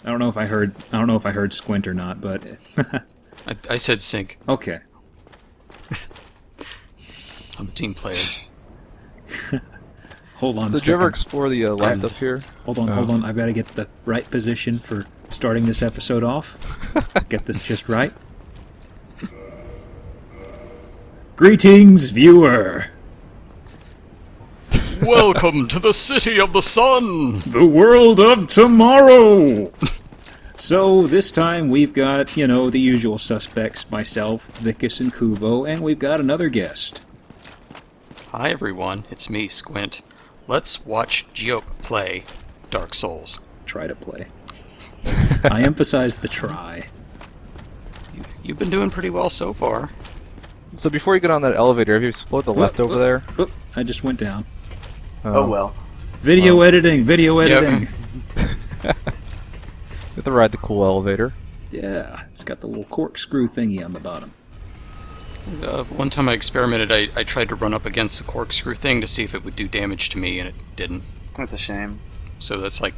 I don't know if I heard squint or not, but I said sink. okay. I'm a team player. Hold on. So a did you ever second. explore the left up here? Hold on. I've got to get the right position for starting this episode off. Get this just right. Greetings, viewer. Welcome to the City of the Sun! The world of tomorrow. So this time we've got, the usual suspects, myself, Vicus, and Kuvo, and we've got another guest. Hi everyone, it's me, Squint. Let's watch Geop play Dark Souls. Try to play. I emphasize the try. You've been doing pretty well so far. So before you get on that elevator, have you explored the left over there? Oop, I just went down. Oh well. Video editing. You have to ride the cool elevator. Yeah, it's got the little corkscrew thingy on the bottom. One time I experimented, I tried to run up against the corkscrew thing to see if it would do damage to me, and it didn't. That's a shame. So that's like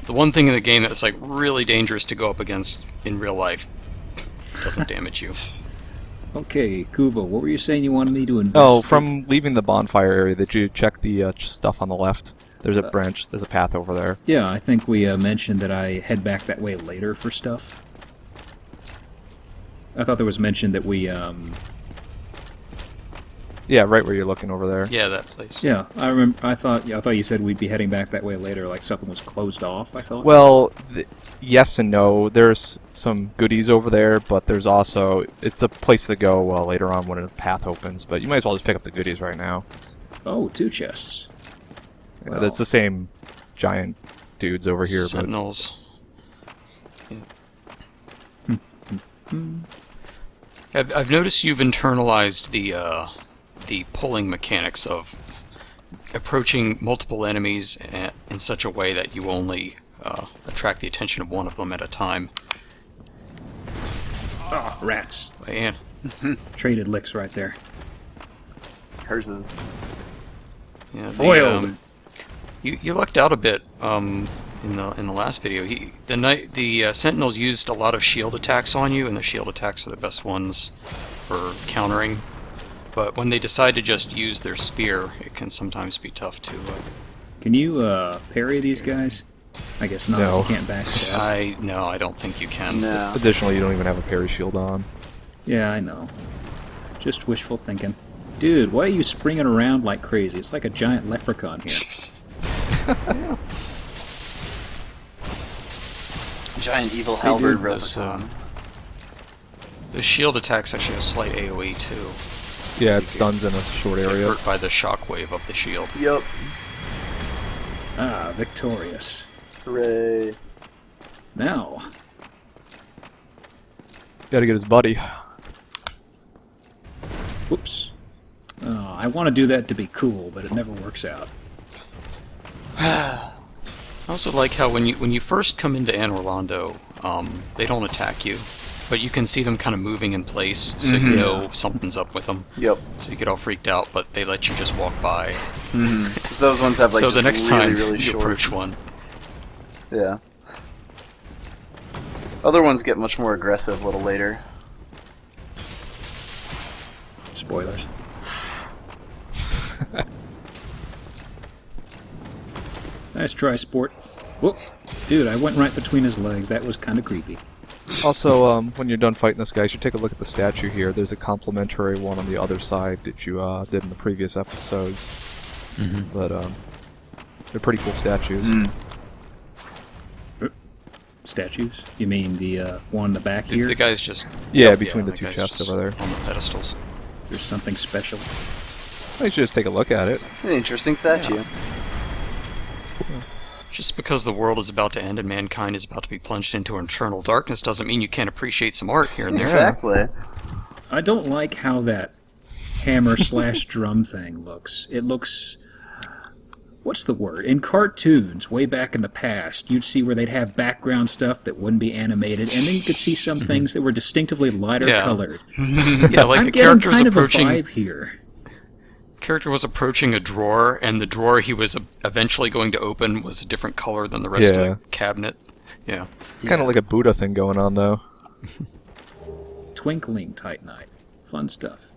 the one thing in the game that's like really dangerous to go up against in real life. Doesn't damage you. Okay, Kuvo, what were you saying you wanted me to invest? Oh, from leaving the bonfire area, did you check the stuff on the left? There's a branch, there's a path over there. Yeah, I think we mentioned that I head back that way later for stuff. I thought there was mention that we, Yeah, right where you're looking over there. Yeah, that place. Yeah, I remember. I thought you said we'd be heading back that way later, like something was closed off, I thought. Well, yes and no. There's some goodies over there, but there's also... It's a place to go later on when a path opens, but you might as well just pick up the goodies right now. Oh, 2 chests. Yeah, that's the same giant dudes over here. Sentinels. Yeah. I've noticed you've internalized the pulling mechanics of approaching multiple enemies in such a way that you only attract the attention of one of them at a time. Oh, rats. And Traded licks right there. Hers is. yeah, Foiled. You lucked out a bit in the last video. The Sentinels used a lot of shield attacks on you, and the shield attacks are the best ones for countering. But when they decide to just use their spear, it can sometimes be tough to... Can you parry these guys? I guess not. No. You can't backstab. No, I don't think you can. No. Additionally, you don't even have a parry shield on. Yeah, I know. Just wishful thinking. Dude, why are you springing around like crazy? It's like a giant leprechaun here. Giant evil halberd Those, Roboton. those shield attacks actually have slight AoE too. Yeah, it stuns in a short Get area. hurt by the shockwave of the shield. Yup. Ah, victorious. Hooray. Now, Gotta get his buddy. whoops. I want to do that to be cool, but it never works out. I also like how when you first come into Anor Londo, they don't attack you, but you can see them kind of moving in place, so you know something's up with them. Yep. So you get all freaked out, but they let you just walk by. Because those ones have like So the just next really, time really you short. approach one, Yeah. Other ones get much more aggressive a little later. Spoilers. Nice try, sport. Whoop. Dude, I went right between his legs. That was kind of creepy. Also, when you're done fighting this guy, you should take a look at the statue here. There's a complimentary one on the other side that you did in the previous episodes. But they're pretty cool statues. Statues? You mean the one in the back here? the guy's just Yeah, between the the two guy's chests just over there. on the pedestals. There's something special. You should just take a look at it. An interesting statue. Just because the world is about to end and mankind is about to be plunged into eternal darkness doesn't mean you can't appreciate some art here and there. Exactly. I don't like how that hammer slash drum thing looks. It looks... What's the word? In cartoons, way back in the past, you'd see where they'd have background stuff that wouldn't be animated, and then you could see some things that were distinctively lighter Yeah. colored. Yeah, like I'm a getting character's kind of approaching. a vibe here. Character was approaching a drawer, and the drawer he was eventually going to open was a different color than the rest of Yeah. the cabinet. Yeah. It's kind of like a Buddha thing going on, though. Twinkling Titanite. Fun stuff.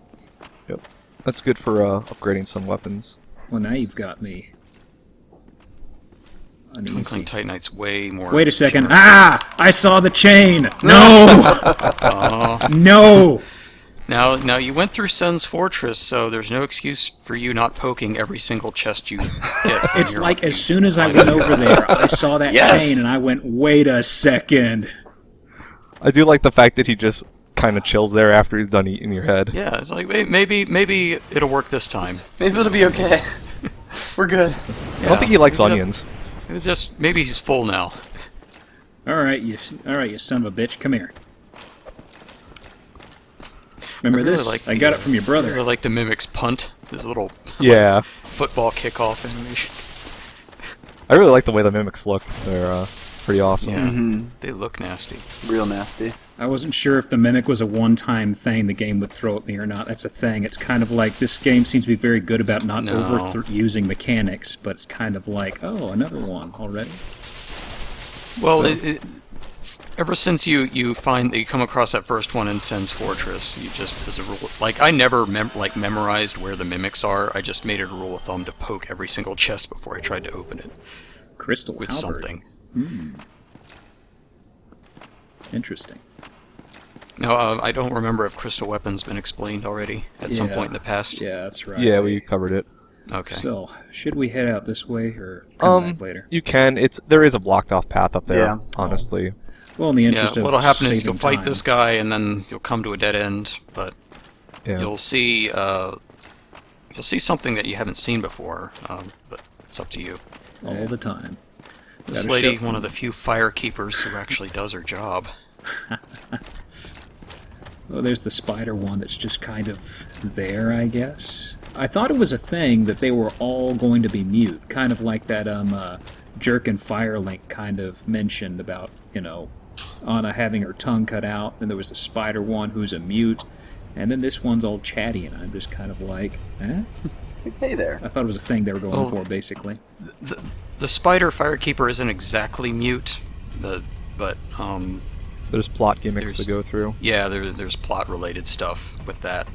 Yep. That's good for upgrading some weapons. Well, now you've got me. uneasy. Twinkling Titanite's way more... Wait a second. generous. Ah! I saw the chain! No! No! Now you went through Sen's Fortress, so there's no excuse for you not poking every single chest you get. from It's your- like as soon as I went over there, I saw that Yes! chain and I went, wait a second. I do like the fact that he just kind of chills there after he's done eating your head. Yeah, it's like maybe it'll work this time. Maybe it'll be okay. We're good. I don't think he likes onions. It was just maybe he's full now. Alright, you son of a bitch. Come here. Remember really this? like I got it from your I brother. like the Mimic's punt, this little Yeah. football kickoff animation. I really like the way the mimics look. They're pretty awesome. Yeah, Mm-hmm. they look nasty. Real nasty. I wasn't sure if the mimic was a one-time thing the game would throw at me or not. That's a thing. It's kind of like this game seems to be very good about not No. overusing mechanics, but it's kind of like, oh, another one already. Well, ever since you find that you come across that first one in Sen's Fortress, you just, as a rule, like I never memorized where the mimics are. I just made it a rule of thumb to poke every single chest before I tried to open it Crystal with halberd. something. Interesting. Now, I don't remember if crystal weapons been explained already at some Yeah. point in the past. Yeah, that's right. Yeah, we covered it. Okay. So, should we head out this way or come back later? You can. There is a blocked off path up there. Yeah. Honestly. Well, in the Yeah, interest of what'll happen is saving you'll fight time. this guy, and then you'll come to a dead end. But Yeah. you'll see something that you haven't seen before. But it's up to you. all the time. This Gotta lady, show- one of the few fire keepers who actually does her job. Well, there's the spider one that's just kind of there, I guess. I thought it was a thing that they were all going to be mute, kind of like that Jerk and Firelink kind of mentioned about, Anna having her tongue cut out, and there was a spider one who's a mute, and then this one's all chatty, and I'm just kind of like, eh? Hey there. I thought it was a thing they were going Oh. for, basically. The spider firekeeper isn't exactly mute, but There's plot gimmicks There's- to go through. yeah, there's plot related stuff with that.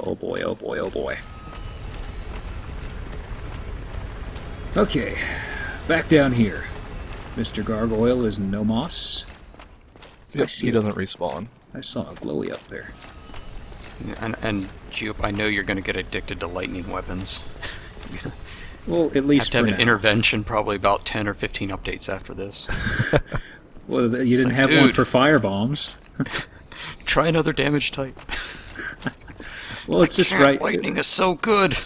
Oh boy, oh boy, oh boy. Okay, back down here. Mr. Gargoyle is no moss. Yep, see he it. doesn't respawn. I saw a glowy up there. And Jupe, I know you're going to get addicted to lightning weapons. Well, at Have least to have for an now. intervention probably about 10 or 15 updates after this. Well, you didn't like, have one dude. for fire bombs. Try another damage type. Well, it's just Cat right. lightning is so good.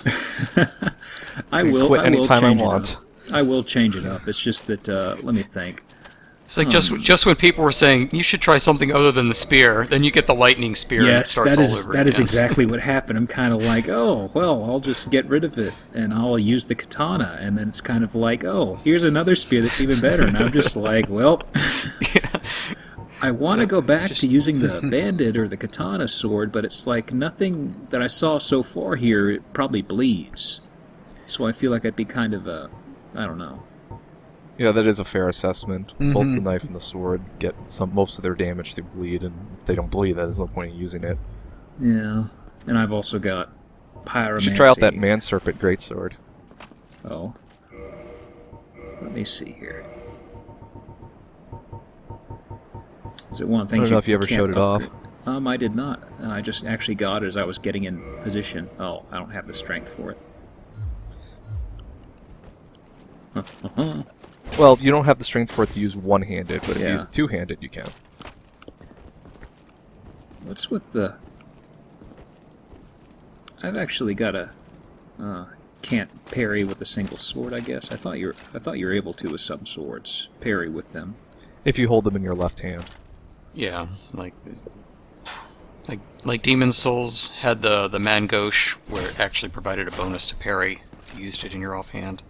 I can will. quit I will anytime I change it want. up. I will change it up. It's just that. Let me think. It's like just when people were saying you should try something other than the spear, then you get the lightning spear and it Yes, starts that all is over that is again. exactly what happened. I'm kind of like, oh well, I'll just get rid of it and I'll use the katana, and then it's kind of like, oh, here's another spear that's even better, and I'm just like, well, I want to go back to using the bandit or the katana sword, but it's like nothing that I saw so far here it probably bleeds, so I feel like I'd be kind of I don't know. Yeah, that is a fair assessment. Both the knife and the sword get most of their damage through bleed, and if they don't bleed, there's no point in using it. Yeah, and I've also got pyromancy. You should try out that man serpent greatsword. Oh. Let me see here. Is it one of the I things don't know if you ever can't showed it off. upgrade? I did not. I just actually got it as I was getting in position. Oh, I don't have the strength for it. Well, you don't have the strength for it to use one-handed, but if you Yeah. use it two-handed, you can. What's with the... I've actually got a... can't parry with a single sword, I guess. I thought you were able to with some swords. Parry with them. If you hold them in your left hand. Yeah, like Demon's Souls had the Mangosh, where it actually provided a bonus to parry. You used it in your offhand.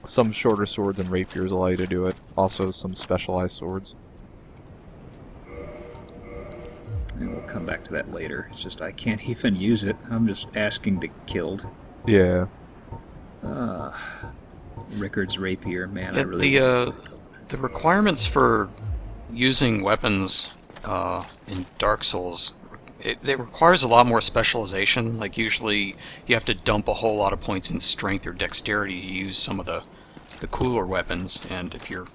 Some shorter swords and rapiers allow you to do it. Also, some specialized swords. And we'll come back to that later. It's just I can't even use it. I'm just asking to get killed. Yeah. Rickard's rapier, man. I Yeah, really the requirements for using weapons in Dark Souls, it requires a lot more specialization. Like usually you have to dump a whole lot of points in strength or dexterity to use some of the cooler weapons, and if you're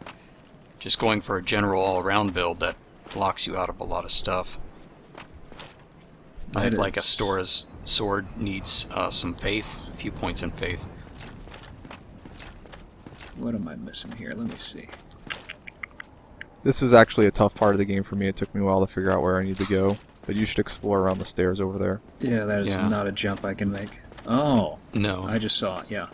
just going for a general all-around build, that locks you out of a lot of stuff. That Like a is- Stora's sword needs some faith, a few points in faith. What am I missing here? Let me see. This was actually a tough part of the game for me. It took me a while to figure out where I need to go. But you should explore around the stairs over there. Yeah, that is Yeah. not a jump I can make. Oh, No. I just saw it, yeah.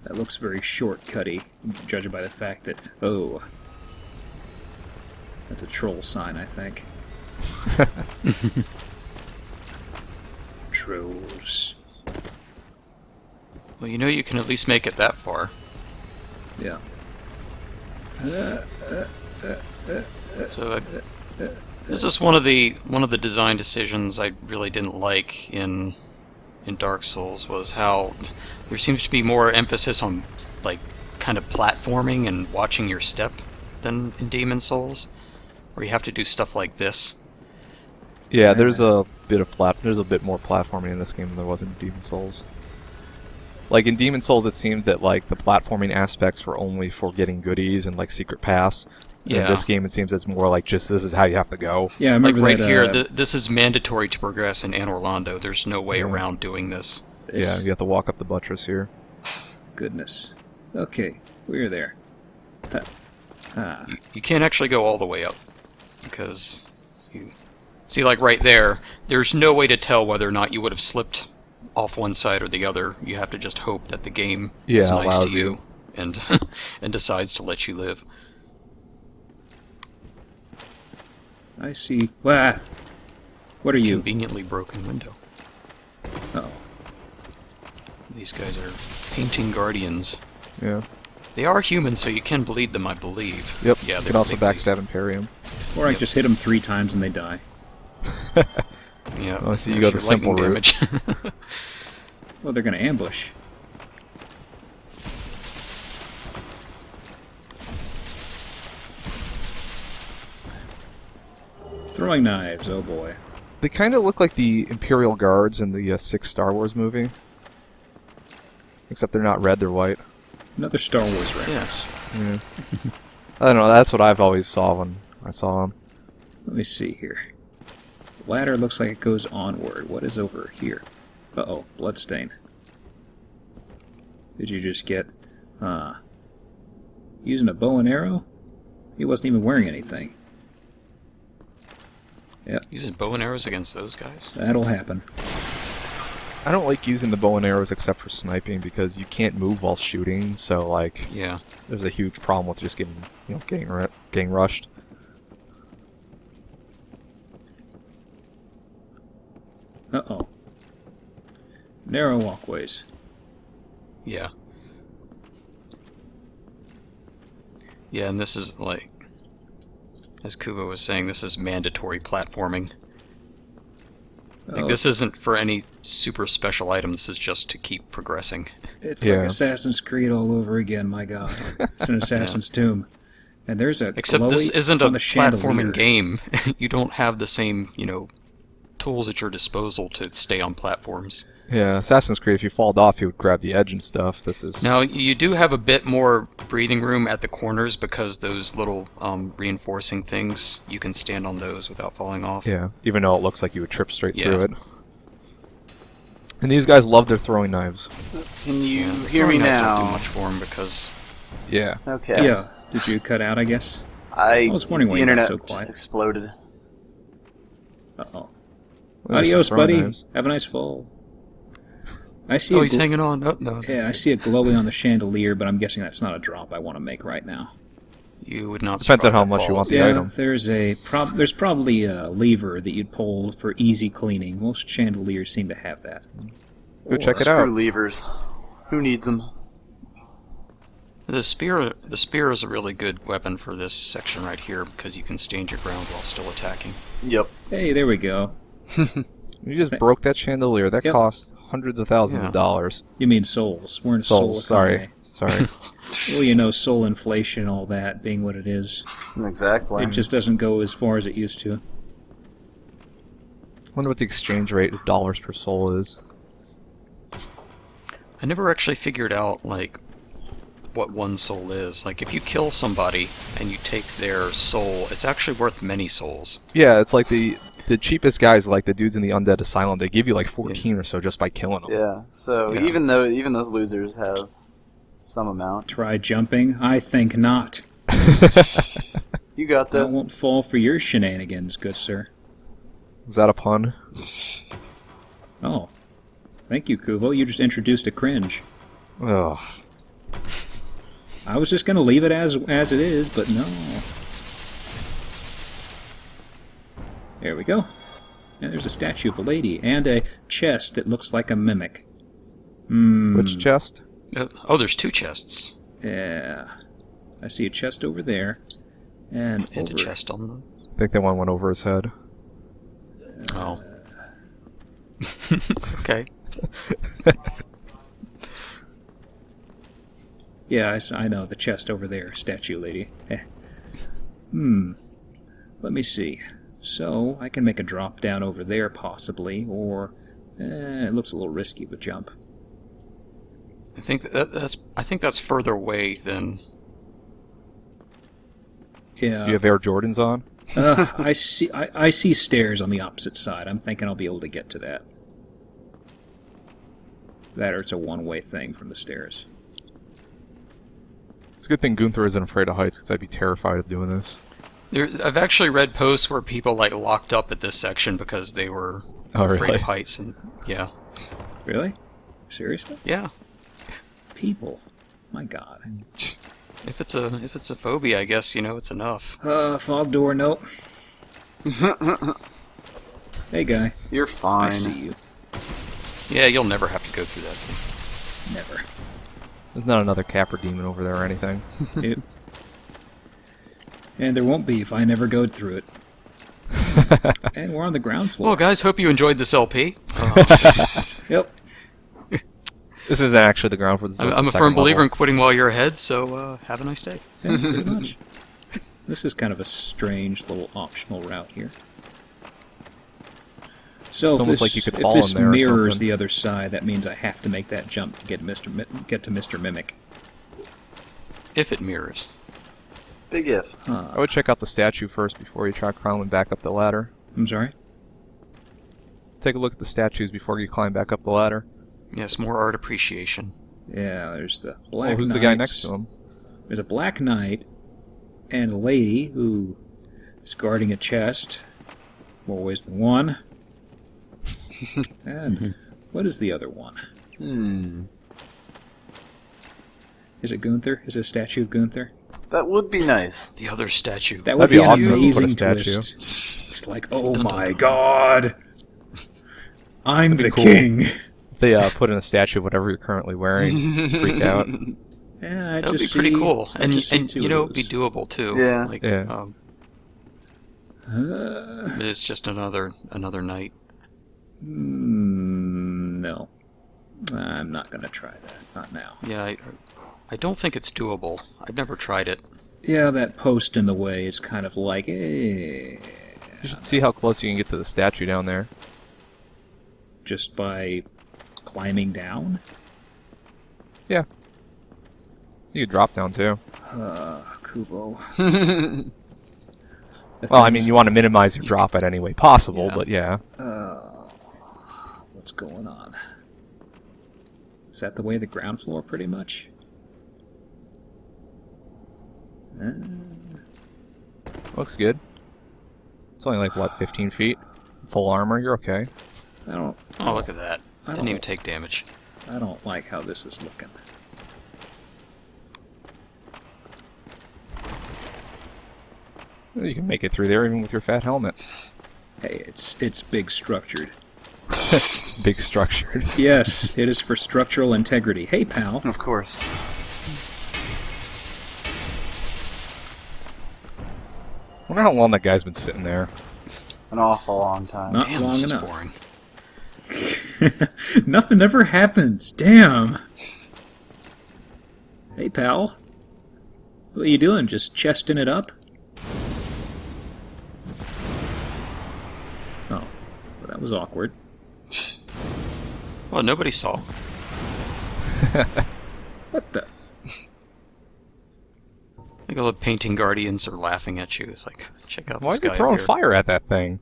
That looks very shortcutty, judging by the fact that... Oh. That's a troll sign, I think. Trolls. Well, you know you can at least make it that far. Yeah. So this is one of the design decisions I really didn't like in Dark Souls, was how there seems to be more emphasis on like kind of platforming and watching your step than in Demon Souls, where you have to do stuff like this. Yeah, there's a bit more platforming in this game than there was in Demon Souls. Like in Demon Souls, it seemed that like the platforming aspects were only for getting goodies and like secret pass. Yeah. In this game, it seems it's more like just this is how you have to go. Yeah, I Like remember right that, here, this is mandatory to progress in Anor Londo. There's no way around doing this. Yeah, you have to walk up the buttress here. Goodness. Okay, we're there. Ah. You can't actually go all the way up, because you see, like right there, there's no way to tell whether or not you would have slipped off one side or the other. You have to just hope that the game is nice allows to you and and decides to let you live. I see. Wah! What are you? Conveniently broken window. Oh. These guys are painting guardians. Yeah. They are human, so you can bleed them, I believe. Yep. Yeah, you they're can also big- backstab Imperium. Or I just hit them 3 times and they die. Yeah. Oh, so you there's go the your lightning simple route. damage. Well, they're going to ambush. Throwing knives, oh boy. They kind of look like the Imperial Guards in the 6th Star Wars movie. Except they're not red, they're white. Another Star Wars reference. Yeah. I don't know, that's what I've always saw when I saw them. Let me see here. Ladder looks like it goes onward. What is over here? Uh-oh, bloodstain. Did you just get, using a bow and arrow? He wasn't even wearing anything. Yep, Using bow and arrows against those guys? that'll happen. I don't like using the bow and arrows except for sniping because you can't move while shooting, so like Yeah. there's a huge problem with just getting rushed. Uh-oh. Narrow walkways. Yeah. Yeah, and this is like, as Kubo was saying, this is mandatory platforming. Like, Oh, this isn't for any super special item, this is just to keep progressing. It's Yeah. like Assassin's Creed all over again, my god. It's an Assassin's Tomb. And there's a Except glowy this isn't a on the chandelier. platforming game. You don't have the same, tools at your disposal to stay on platforms. Yeah, Assassin's Creed, if you fall off, you would grab the edge and stuff. This is... Now, you do have a bit more breathing room at the corners because those little reinforcing things, you can stand on those without falling off. Yeah, even though it looks like you would trip straight Yeah. through it. And these guys love their throwing knives. Can you Yeah, the hear me throwing knives now? Don't do much for them because Yeah. Okay. Yeah. Did you cut out, I guess? I was wondering why the you got internet so quiet. just exploded. Uh-oh. There's Adios, some throwing buddy. knives. Have a nice fall. I see oh, a he's hanging on. Oh, no. Yeah, I see it glowing on the chandelier, but I'm guessing that's not a drop I want to make right now. You would not. Depends on survive how that much you fall. want the Yeah, item. there's probably a lever that you'd pull for easy cleaning. Most chandeliers seem to have that. Go check it Screw out. levers. Who needs them? The spear is a really good weapon for this section right here because you can stand your ground while still attacking. Yep. Hey, there we go. You just broke that chandelier. That Yep. costs hundreds of thousands of dollars. You mean souls? We're in a soul Souls, sorry. economy. Sorry. Well, you know, soul inflation, all that being what it is. Exactly. It just doesn't go as far as it used to. Wonder what the exchange rate of dollars per soul is. I never actually figured out, like, what one soul is. Like, if you kill somebody and you take their soul, it's actually worth many souls. Yeah, it's like the cheapest guys, like the dudes in the undead asylum. They give you like 14 or so just by killing them. Yeah. So Yeah. even those losers have some amount. Try jumping? I think not. You got I this. won't fall for your shenanigans, good sir. Is that a pun? Oh. Thank you, Kuvo. You just introduced a cringe. Ugh. I was just going to leave it as it is, but no. There we go. And there's a statue of a lady and a chest that looks like a mimic. Which chest? Oh, there's 2 chests. Yeah. I see a chest over there. And And over... a chest on them. I think that one went over his head. Oh. Okay. Yeah, I know. The chest over there. Statue lady. Let me see. So, I can make a drop down over there, possibly, or... it looks a little risky of a jump. I think that's further away than. Yeah. Do you have Air Jordans on? I see stairs on the opposite side. I'm thinking I'll be able to get to that. That or it's a one-way thing from the stairs. It's a good thing Gunther isn't afraid of heights, because I'd be terrified of doing this. I've actually read posts where people like locked up at this section because they were afraid really? of heights, and yeah, Really? Seriously? yeah. People. My God. If it's a phobia, I guess it's enough. Fog door, nope. Hey, guy. You're fine. I see you. Yeah, you'll never have to go through that thing. Never. There's not another Capra demon over there or anything. Yep. And there won't be if I never go through it. And we're on the ground floor. Well, guys, hope you enjoyed this LP. Yep. This isn't actually the ground for the I'm a firm believer in quitting while you're ahead, so have a nice day. Yeah, pretty much. This is kind of a strange little optional route here. So It's if almost this, like you could if fall this in there or mirrors something. the other side, that means I have to make that jump to get to Mr. Mimic. If it mirrors. Big if. I would check out the statue first before you try climbing back up the ladder. I'm sorry? Take a look at the statues before you climb back up the ladder. Yes, more art appreciation. Yeah, there's the black Oh, who's the knights. guy next to him? There's a black knight and a lady who is guarding a chest. More ways than one. And what is the other one? Is it Gunther? Is it a statue of Gunther? That would be nice. The other statue. That would That'd be an awesome if you put a amazing statue. twist. It's like, oh Dun, dun, my dun. God, I'm That'd be the cool. king. They put in a statue of whatever you're currently wearing. Freak out. Yeah, That would be pretty cool, and two you of know, it'd be those. doable too. Yeah. Like, Yeah. it's just another night. No, I'm not gonna try that. Not now. Yeah, I don't think it's doable. I've never tried it. Yeah, that post in the way is kind of like, You should see how close you can get to the statue down there. just by climbing down. Yeah. You could drop down too. Kuvo. Well, I mean, you want to minimize your drop at any way possible, Yeah. but yeah. What's going on? Is that the way the ground floor, pretty much? Looks good. It's only like, what, 15 feet? Full armor, you're okay. I don't. Oh, look at that. I Didn't even don't- take damage. I don't like how this is looking. You can make it through there even with your fat helmet. Hey, it's big structured. Big structured. Yes, it is for structural integrity. Hey, pal. Of course. I wonder how long that guy's been sitting there. An awful long time. Not Damn, long this is enough. boring. Nothing ever happens. Damn. Hey, pal. What are you doing? Just chesting it up? Oh, well, that was awkward. Well, nobody saw. What the? Like all the painting guardians are laughing at you. It's like, check out Why this is it guy throwing here. fire at that thing?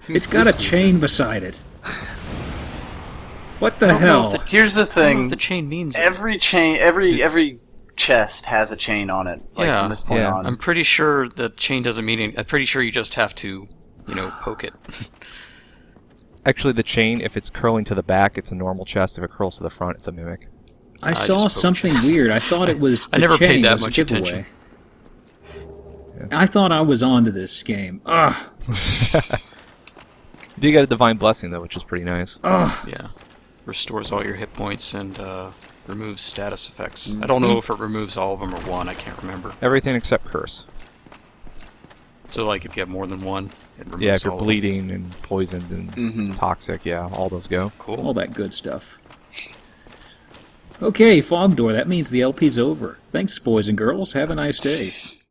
It's got a chain beside it. What the I don't know hell? if the- Here's the I don't know thing. if the chain means it. Every chain, every chest has a chain on it. Like Yeah, from this point yeah. on. I'm pretty sure the chain doesn't mean anything. I'm pretty sure you just have to, poke it. Actually, the chain, if it's curling to the back, it's a normal chest. If it curls to the front, it's a mimic. I just saw poked something chest. weird. I thought it was. I the never paid chain that was a much giveaway. attention. I thought I was onto this game. Ugh. You do get a divine blessing though, which is pretty nice. Ugh. Yeah. Restores all your hit points and removes status effects. I don't know if it removes all of them or one. I can't remember. Everything except curse. So, like, if you have more than one, it removes Yeah, if you're all of them. bleeding and poisoned and toxic, yeah, all those go. Cool. All that good stuff. Okay, Fog Door, that means the LP's over. Thanks, boys and girls. Have a nice day.